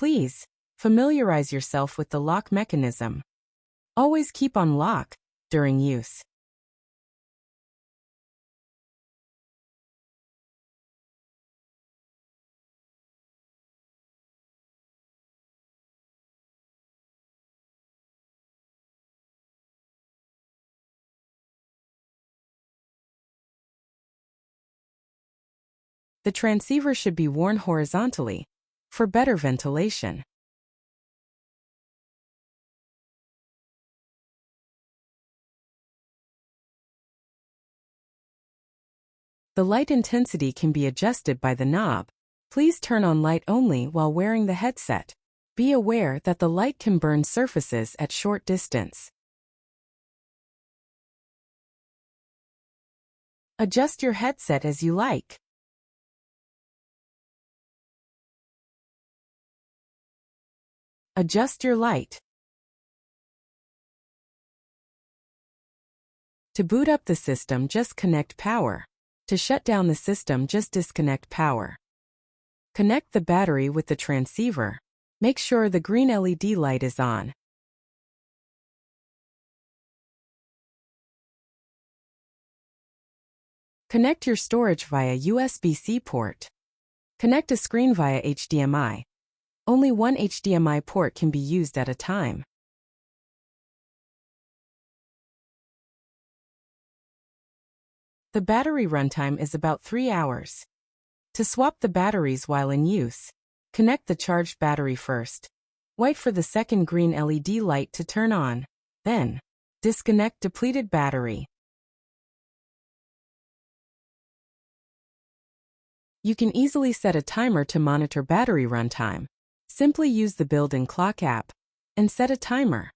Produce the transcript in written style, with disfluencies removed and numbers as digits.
Please, familiarize yourself with the lock mechanism. Always keep on lock during use. The transceiver should be worn horizontally for better ventilation. The light intensity can be adjusted by the knob. Please turn on light only while wearing the headset. Be aware that the light can burn surfaces at short distance. Adjust your headset as you like. Adjust your light. To boot up the system, just connect power. To shut down the system, just disconnect power. Connect the battery with the transceiver. Make sure the green LED light is on. Connect your storage via USB-C port. Connect a screen via HDMI. Only one HDMI port can be used at a time. The battery runtime is about 3 hours. To swap the batteries while in use, connect the charged battery first. Wait for the second green LED light to turn on. Then, disconnect depleted battery. You can easily set a timer to monitor battery runtime. Simply use the built-in clock app and set a timer.